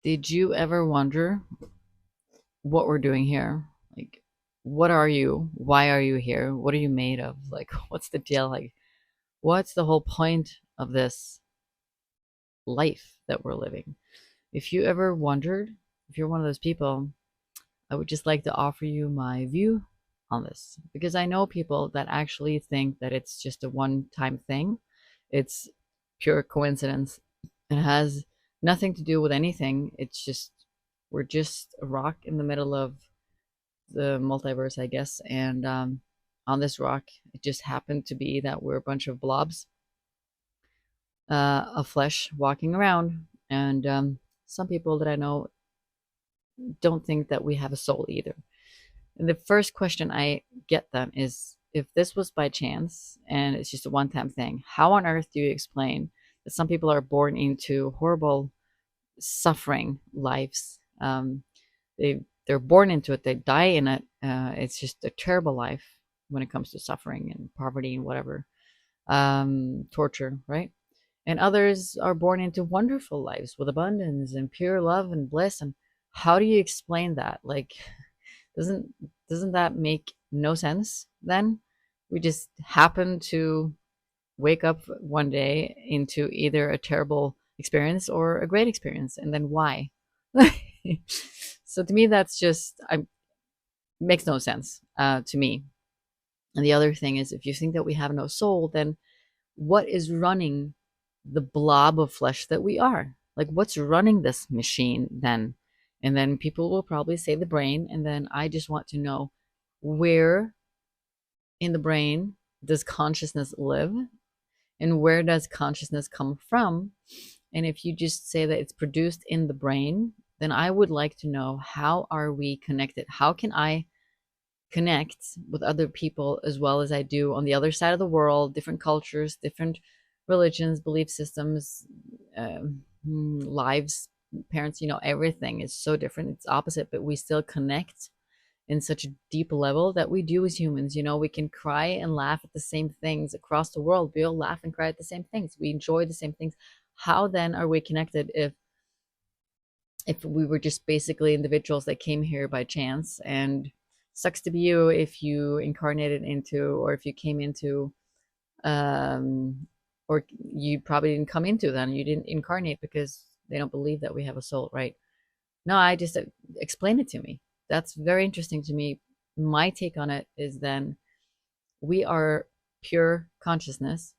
Did you ever wonder what we're doing here? Like, what are you? Why are you here? What are you made of? Like, what's the deal? Like, what's the whole point of this life that we're living? If you ever wondered, if you're one of those people, I would just like to offer you my view on this because I know people that actually think that it's just a one time thing. It's pure coincidence. It has nothing to do with anything. It's just, we're just a rock in the middle of the multiverse, I guess. And on this rock, it just happened to be that we're a bunch of blobs of flesh walking around. And some people that I know don't think that we have a soul either. And the first question I get then is, if this was by chance and it's just a one time thing, how on earth do you explain that some people are born into horrible suffering lives? They're born into it, they die in it. It's just a terrible life when it comes to suffering and poverty and whatever, torture, right? And others are born into wonderful lives with abundance and pure love and bliss. And how do you explain that? Like, doesn't doesn't that make no sense then? We just happen to wake up one day into either a terrible experience or a great experience, and then why? So to me, that's just, I makes no sense to me. And the other thing is, if you think that we have no soul, then what is running the blob of flesh that we are? Like, what's running this machine then? And then people will probably say the brain. And then I just want to know, where in the brain does consciousness live? And where does consciousness come from? And if you just say that it's produced in the brain, then I would like to know, how are we connected? How can I connect with other people as well as I do on the other side of the world, different cultures, different religions, belief systems, lives, parents, everything is so different. It's opposite, but we still connect in such a deep level that we do as humans. We can cry and laugh at the same things across the world. We all laugh and cry at the same things. We enjoy the same things. How then are we connected if we were just basically individuals that came here by chance? And sucks to be you if you incarnated into, or if you came into, um or you probably didn't come into, then you didn't incarnate because they don't believe that we have a soul, right? No, I just explain it to me. That's very interesting to me. My take on it is, then we are pure consciousness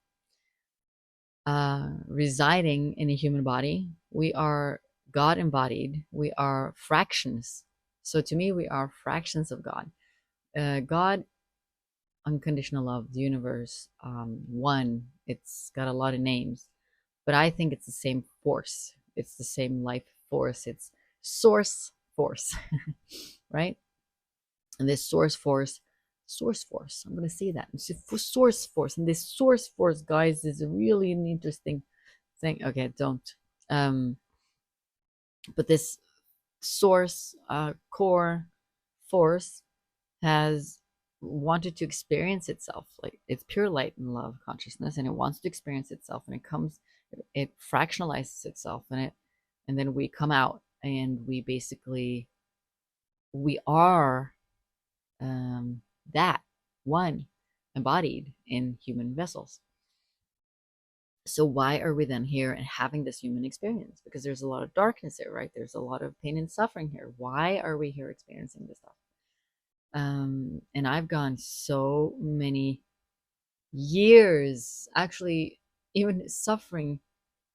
residing in a human body. We are God embodied. We are fractions. So to me, we are fractions of God. God, unconditional love, the universe, one. It's got a lot of names, but I think it's the same force. It's the same life force. It's source force, right? And this source force, I'm going to say that. It's a source force. And this source force, guys, is really an interesting thing. Okay, don't. Um, but this source, core force, has wanted to experience itself. Like, it's pure light and love consciousness, and it wants to experience itself, and it fractionalizes itself, and then we come out, and we basically, we are, that one embodied in human vessels. So why are we then here and having this human experience? Because there's a lot of darkness here, right? There's a lot of pain and suffering here. Why are we here experiencing this stuff? And I've gone so many years, actually, even suffering,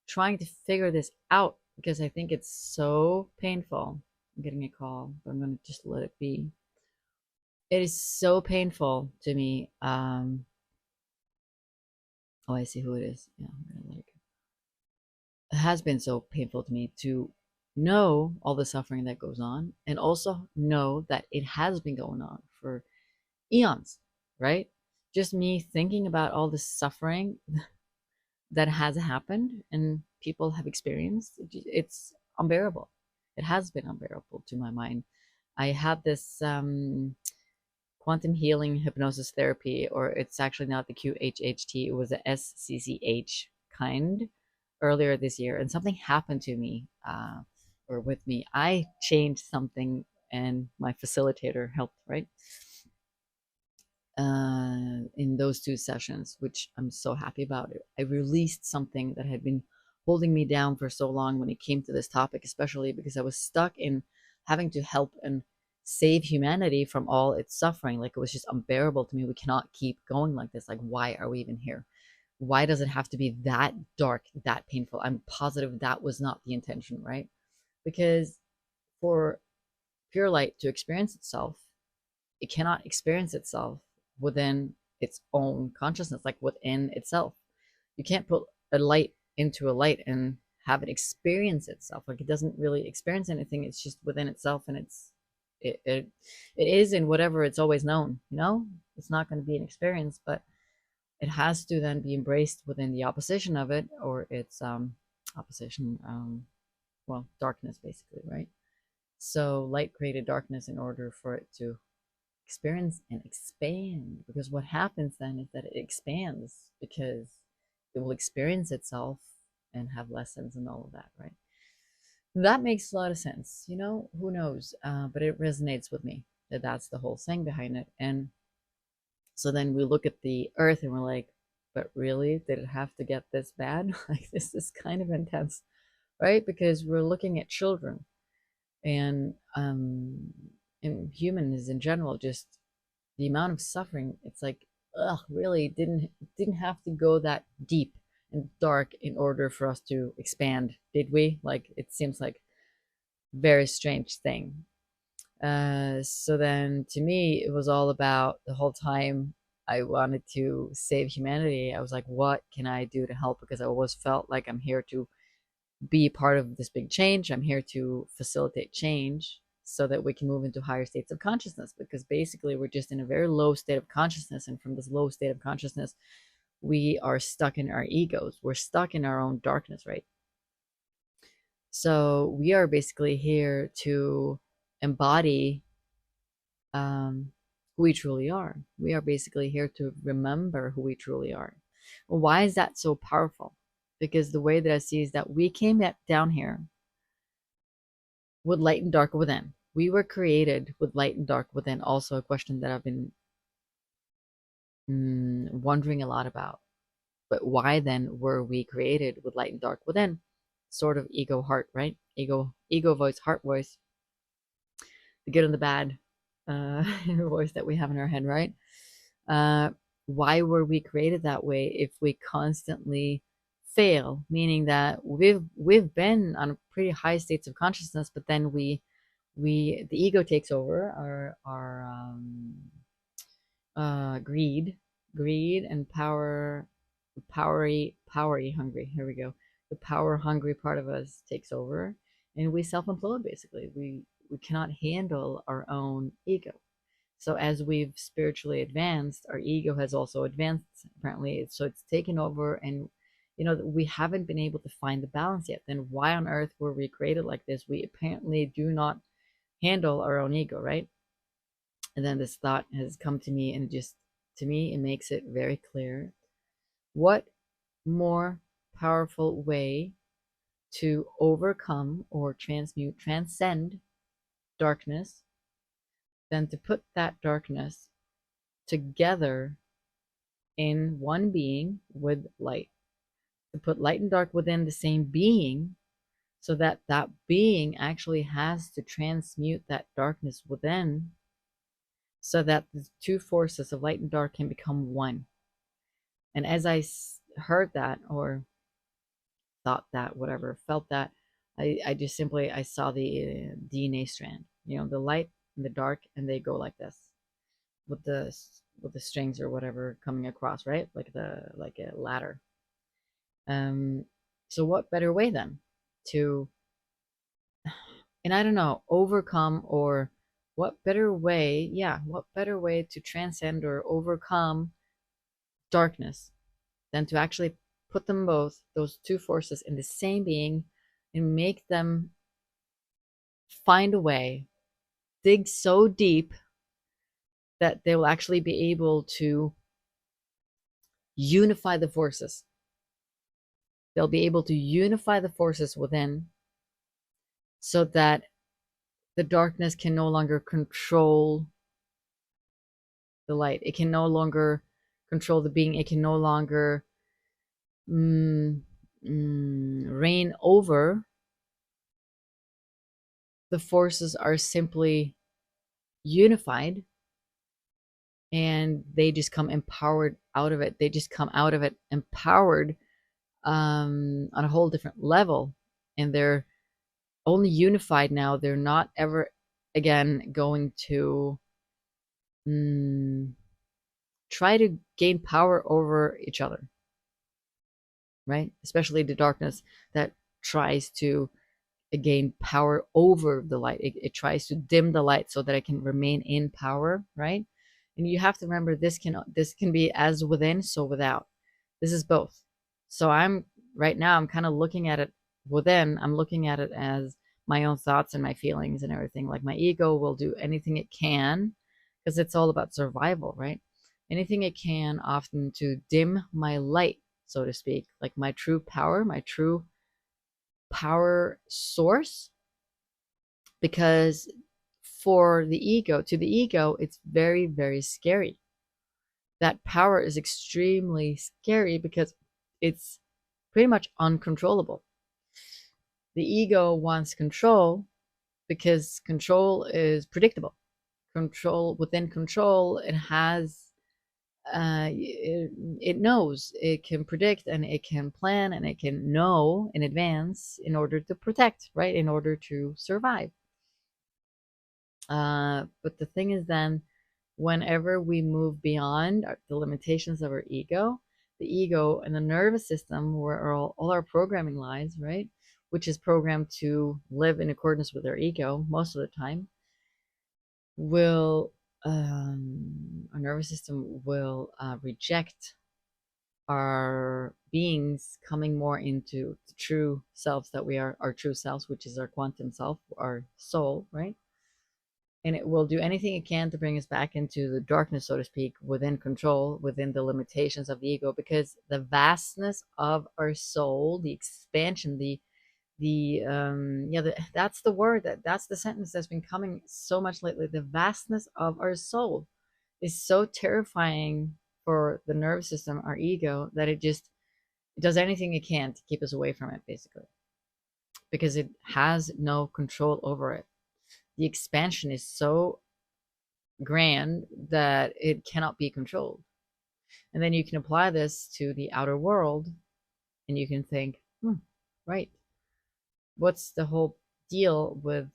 trying to figure this out, because I think it's so painful. I'm getting a call, but I'm going to just let it be. It is so painful to me. Oh, I see who it is. Yeah, I'm gonna like. It has been so painful to me to know all the suffering that goes on, and also know that it has been going on for eons, right? Just me thinking about all the suffering that has happened and people have experienced, it's unbearable. It has been unbearable to my mind. I had this quantum healing hypnosis therapy, or it's actually not the QHHT, it was the SCCH kind, earlier this year, and something happened to me. or with me. I changed something and my facilitator helped, right? In those 2 sessions, which I'm so happy about. I released something that had been holding me down for so long when it came to this topic, especially because I was stuck in having to help and save humanity from all its suffering. Like, it was just unbearable to me. We cannot keep going like this. Like, why are we even here? Why does it have to be that dark, that painful? I'm positive that was not the intention, right? Because for pure light to experience itself, it cannot experience itself within its own consciousness, like within itself. You can't put a light into a light and have it experience itself. Like, it doesn't really experience anything. It's just within itself, and it is in whatever it's always known. It's not going to be an experience, but it has to then be embraced within the opposition of it, or its opposition, well, darkness, basically, right? So light created darkness in order for it to experience and expand, because what happens then is that it expands because it will experience itself and have lessons and all of that, right? That makes a lot of sense. Who knows, but it resonates with me that that's the whole thing behind it. And so then we look at the earth and we're like, but really, did it have to get this bad? Like, this is kind of intense, right? Because we're looking at children, and humans in general, just the amount of suffering. It's like, ugh, really didn't have to go that deep and dark in order for us to expand, did we? Like, it seems like very strange thing. So then to me, it was all about the whole time I wanted to save humanity. I was like, what can I do to help? Because I always felt like I'm here to be part of this big change. I'm here to facilitate change so that we can move into higher states of consciousness, because basically we're just in a very low state of consciousness. And from this low state of consciousness, we are stuck in our egos. We're stuck in our own darkness, right? So we are basically here to embody who we truly are. We are basically here to remember who we truly are. Well, why is that so powerful? Because the way that I see is that we came down here with light and dark within. We were created with light and dark within. Also, a question that I've been wondering a lot about. But why then were we created with light and dark within? Sort of ego heart, right? Ego voice, heart voice, the good and the bad voice that we have in our head, right? Why were we created that way if we constantly fail? Meaning that we've been on pretty high states of consciousness, but then the ego takes over our greed and powery hungry. Here we go. The power hungry part of us takes over, and we self implode. Basically, we cannot handle our own ego. So as we've spiritually advanced, our ego has also advanced, apparently. So it's taken over, and we haven't been able to find the balance yet. Then why on earth were we created like this? We apparently do not handle our own ego, right? And then this thought has come to me, and just to me, it makes it very clear. What more powerful way to overcome or transcend darkness than to put that darkness together in one being with light? To put light and dark within the same being, so that that being actually has to transmute that darkness within, so that the two forces of light and dark can become one. And as I heard that, or thought that, whatever, felt that, I just simply, I saw the DNA strand, the light and the dark, and they go like this with the strings or whatever coming across, right? Like a ladder. Um, so what better way then to, and I don't know, overcome, or what better way to transcend or overcome darkness than to actually put them both, those two forces, in the same being, and make them find a way, dig so deep that they will actually be able to unify the forces. They'll be able to unify the forces within, so that the darkness can no longer control the light. It can no longer control the being. It can no longer mm, reign over. The forces are simply unified, and they just come empowered out of it. They just come out of it empowered on a whole different level. And they're only unified now. They're not ever again going to mm, try to gain power over each other, right? Especially the darkness that tries to gain power over the light. It tries to dim the light so that it can remain in power, right? And you have to remember this can be as within, so without. This is both. So I'm right now I'm kind of looking at it within. I'm looking at it as my own thoughts and my feelings and everything. Like my ego will do anything it can because it's all about survival, right? Anything it can often to dim my light, so to speak, like my true power, my true power source, because for the ego, to the ego, it's very, very scary. That power is extremely scary because it's pretty much uncontrollable. The ego wants control because control is predictable. Control within control, it has it knows, it can predict, and it can plan, and it can know in advance in order to protect, right? In order to survive. But the thing is, then, whenever we move beyond the limitations of our ego, the ego and the nervous system, where all our programming lies, right? Which is programmed to live in accordance with our ego most of the time, will our nervous system will reject our beings coming more into the true selves that we are, our true selves, which is our quantum self, our soul, right? And it will do anything it can to bring us back into the darkness, so to speak, within control, within the limitations of the ego, because the vastness of our soul, the expansion, that's the word, that's the sentence that's been coming so much lately. The vastness of our soul is so terrifying for the nervous system, our ego, that it does anything it can to keep us away from it, basically, because it has no control over it. The expansion is so grand that it cannot be controlled. And then you can apply this to the outer world, and you can think, right, what's the whole deal with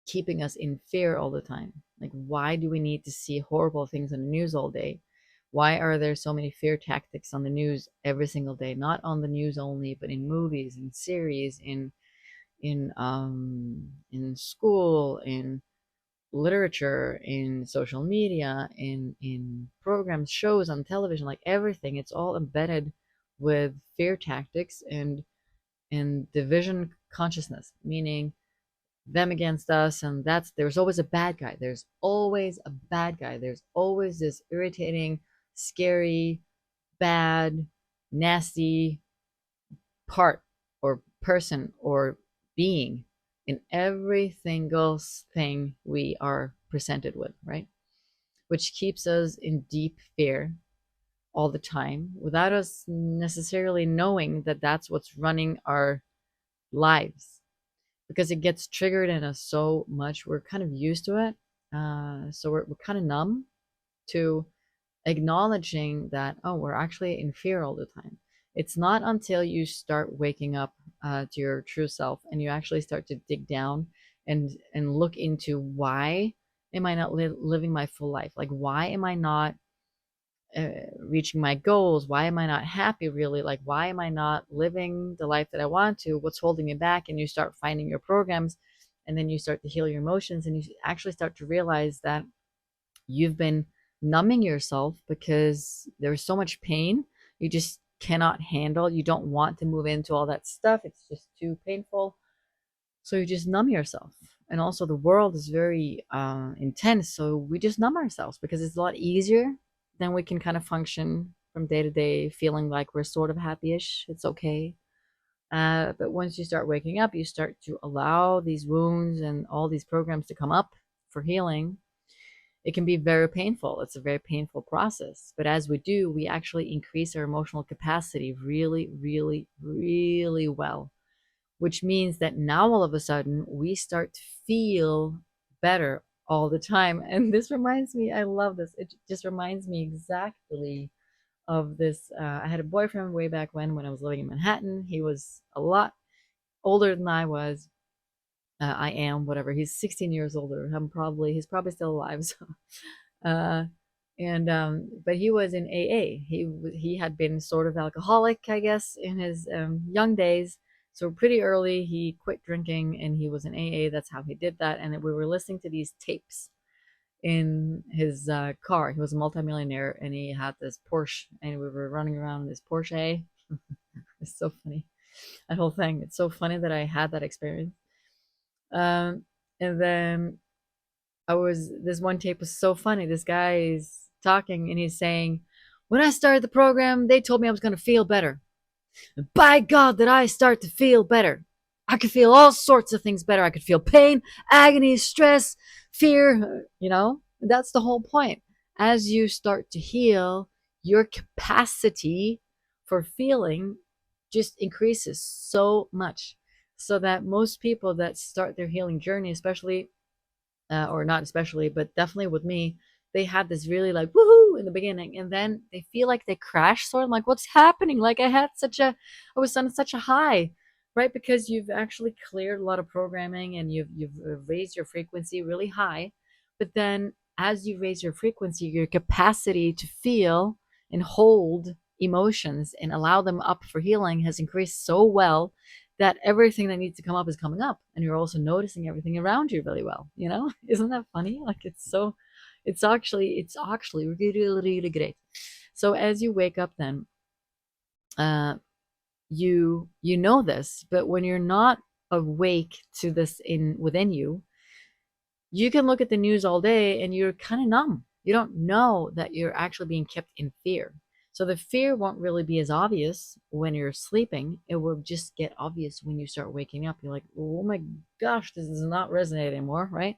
keeping us in fear all the time? Like, why do we need to see horrible things on the news all day? Why are there so many fear tactics on the news every single day? Not on the news only, but in movies, in series, in school, in literature, in social media, in programs, shows on television, like everything. It's all embedded with fear tactics and division consciousness, meaning them against us. And that's, there's always a bad guy. There's always a bad guy. There's always this irritating, scary, bad, nasty part or person or being in every single thing we are presented with, right? Which keeps us in deep fear all the time without us necessarily knowing that that's what's running our lives, because it gets triggered in us so much. We're kind of used to it. So we're kind of numb to acknowledging that, oh, we're actually in fear all the time. It's not until you start waking up to your true self and you actually start to dig down and look into, why am I not living my full life? Like, why am I not reaching my goals? Why am I not happy, really? Like, why am I not living the life that I want to? What's holding me back? And you start finding your programs, and then you start to heal your emotions, and you actually start to realize that you've been numbing yourself because there's so much pain you just cannot handle. You don't want to move into all that stuff. It's just too painful. So you just numb yourself. And also, the world is very intense. So we just numb ourselves because it's a lot easier. Then we can kind of function from day to day feeling like we're sort of happy-ish. It's okay. But once you start waking up, you start to allow these wounds and all these programs to come up for healing. It can be very painful. It's a very painful process. But as we do, we actually increase our emotional capacity really, really, really well, which means that now all of a sudden we start to feel better all the time. And this reminds me, I love this. It just reminds me exactly of this. I had a boyfriend way back when I was living in Manhattan. He was a lot older than I was. I am, whatever. He's 16 years older. He's probably still alive. So, uh, but he was in AA. He had been sort of alcoholic, I guess, in his young days. So pretty early, he quit drinking and he was in AA. That's how he did that. And we were listening to these tapes in his car. He was a multimillionaire and he had this Porsche, and we were running around in this Porsche. It's so funny. That whole thing. It's so funny that I had that experience. Um, and then this one tape was so funny. This guy is talking and he's saying, when I started the program, they told me I was going to feel better. And by God, did I start to feel better. I could feel all sorts of things better. I could feel pain, agony, stress, fear, That's the whole point. As you start to heal, your capacity for feeling just increases so much. So that most people that start their healing journey, especially or not especially, but definitely with me, they had this really like woohoo in the beginning, and then they feel like they crash sort of like, what's happening? Like I was on such a high, right? Because you've actually cleared a lot of programming and you've raised your frequency really high, but then as you raise your frequency, your capacity to feel and hold emotions and allow them up for healing has increased so well that everything that needs to come up is coming up, and you're also noticing everything around you really well. Isn't that funny? Like it's actually really, really great. So as you wake up then, uh you know this, but when you're not awake to this in within you, you can look at the news all day and you're kind of numb. You don't know that you're actually being kept in fear. So the fear won't really be as obvious when you're sleeping. It will just get obvious when you start waking up. You're like, oh my gosh, this does not resonate anymore, right?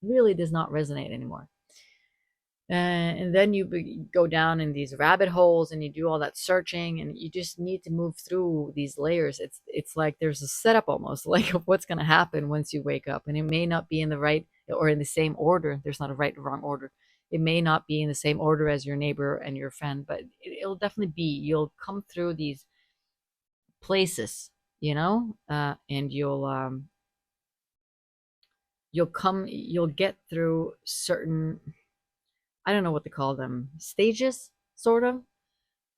Really does not resonate anymore. And then you go down in these rabbit holes and you do all that searching, and you just need to move through these layers. It's like there's a setup almost like of what's going to happen once you wake up, and it may not be in the right or in the same order. There's not a right or wrong order. It may not be in the same order as your neighbor and your friend, but it'll definitely be. You'll come through these places, and you'll get through certain, I don't know what to call them, stages, sort of.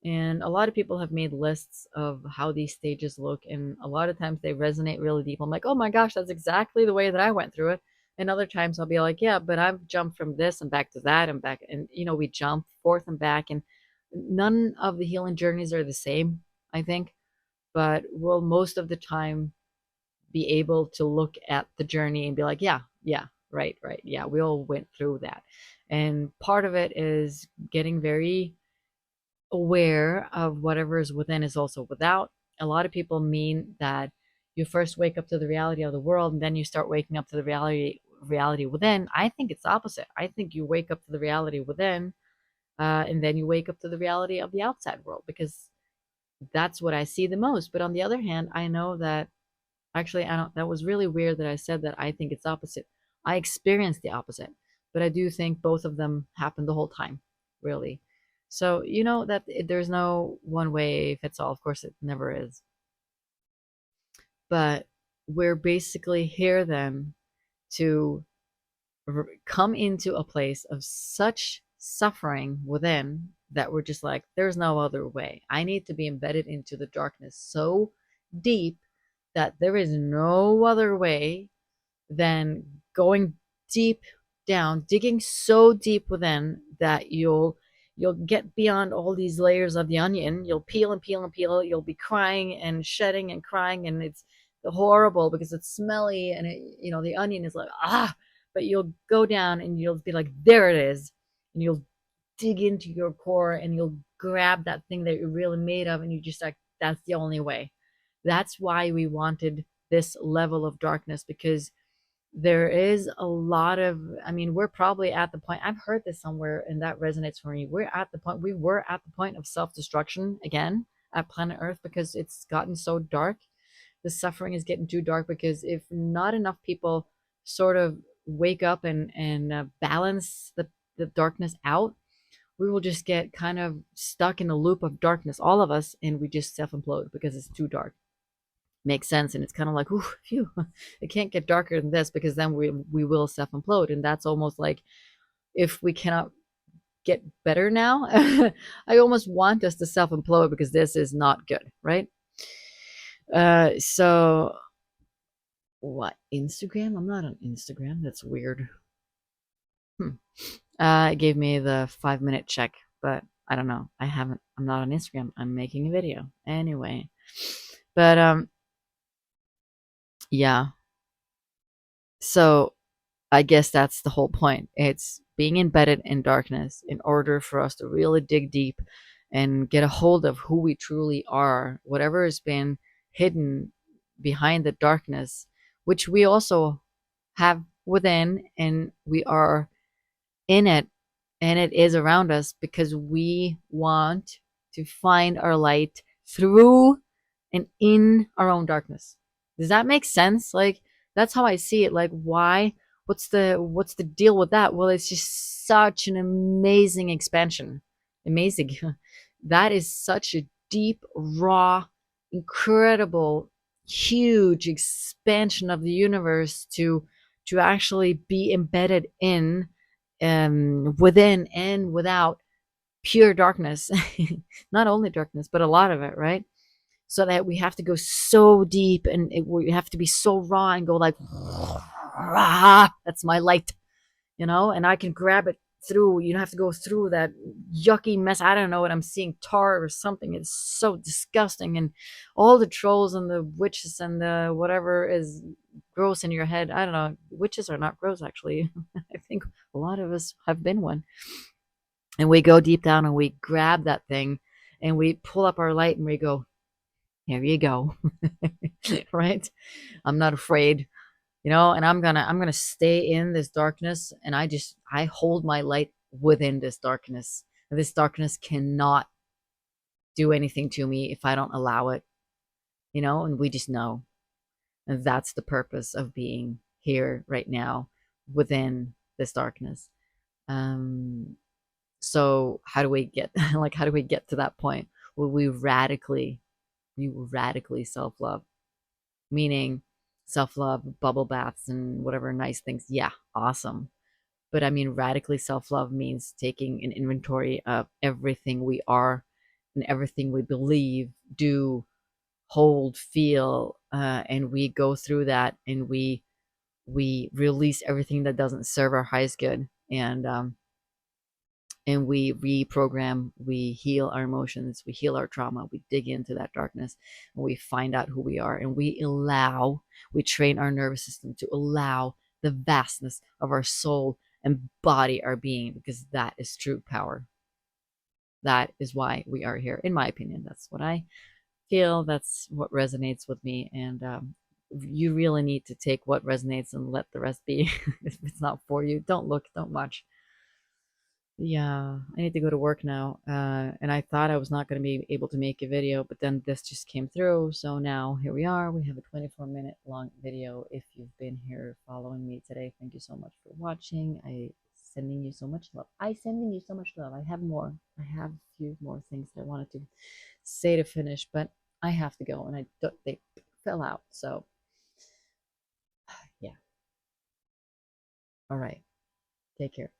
And a lot of people have made lists of how these stages look, and a lot of times they resonate really deep. I'm like, oh my gosh, that's exactly the way that I went through it. And other times I'll be like, yeah, but I've jumped from this and back to that and back. And, we jump forth and back. And none of the healing journeys are the same, I think. But we'll most of the time be able to look at the journey and be like, yeah, yeah, right, right. Yeah, we all went through that. And part of it is getting very aware of whatever is within is also without. A lot of people mean that you first wake up to the reality of the world and then you start waking up to the reality within. I think it's opposite. I think you wake up to the reality within, and then you wake up to the reality of the outside world, because that's what I see the most. But on the other hand, I know that actually I don't. That was really weird that I said that. I think it's opposite. I experienced the opposite, but I do think both of them happened the whole time, really. So that there's no one way fits all. Of course, it never is. But we're basically here then to come into a place of such suffering within that we're just like, there's no other way. I need to be embedded into the darkness so deep that there is no other way than going deep down, digging so deep within that you'll get beyond all these layers of the onion. You'll peel and peel and peel. You'll be crying and shedding and crying, and it's horrible because it's smelly, and the onion is like but you'll go down and you'll be like, there it is, and you'll dig into your core and you'll grab that thing that you're really made of, and you just like, that's the only way. That's why we wanted this level of darkness, because there is a lot of, I mean, we're probably at the point, I've heard this somewhere and that resonates for me. We were at the point of self-destruction again at planet Earth, because it's gotten so dark. The suffering is getting too dark, because if not enough people sort of wake up and balance the darkness out, we will just get kind of stuck in a loop of darkness, all of us, and we just self implode because it's too dark. Makes sense, and it's kind of like, ooh, phew, it can't get darker than this, because then we will self implode, and that's almost like, if we cannot get better now, I almost want us to self implode, because this is not good, right? So what, Instagram? I'm not on Instagram. That's weird. Hmm. It gave me the 5 minute check, but I don't know. I'm not on Instagram. I'm making a video anyway. But yeah. So I guess that's the whole point. It's being embedded in darkness in order for us to really dig deep and get a hold of who we truly are, whatever has been hidden behind the darkness, which we also have within, and we are in it, and it is around us, because we want to find our light through and in our own darkness. Does that make sense? Like, that's how I see it. Like, why? What's the deal with that? Well, it's just such an amazing expansion. Amazing. That is such a deep, raw, incredible, huge expansion of the universe to actually be embedded in, within and without, pure darkness. Not only darkness, but a lot of it, right? So that we have to go so deep, and we have to be so raw and go like, "Ah, that's my light," and I can grab it through. You don't have to go through that yucky mess. I don't know what I'm seeing, tar or something. It's so disgusting, and all the trolls and the witches and the whatever is gross in your head. I don't know. Witches are not gross, actually. I think a lot of us have been one. And we go deep down and we grab that thing and we pull up our light and we go, here you go. Right? I'm not afraid, and I'm gonna stay in this darkness, and I hold my light within this darkness. And this darkness cannot do anything to me if I don't allow it, and we just know. And that's the purpose of being here right now within this darkness. Um so how do we get like how do we get to that point where we radically self-love, meaning self-love, bubble baths and whatever nice things, yeah, awesome. But I mean, radically self-love means taking an inventory of everything we are and everything we believe, do, hold, feel, and we go through that, and we release everything that doesn't serve our highest good, and we reprogram, we heal our emotions, we heal our trauma, we dig into that darkness, and we find out who we are, and we train our nervous system to allow the vastness of our soul and body, our being, because that is true power. That is why we are here, in my opinion. That's what I feel. That's what resonates with me. And you really need to take what resonates and let the rest be. If it's not for you, don't look, don't watch. Yeah, I need to go to work now. And I thought I was not going to be able to make a video, but then this just came through. So now here we are. We have a 24-minute long video. If you've been here following me today, thank you so much for watching. I sending you so much love. I sending you so much love. I have more. I have a few more things that I wanted to say to finish, but I have to go, and they fell out. So yeah. All right. Take care.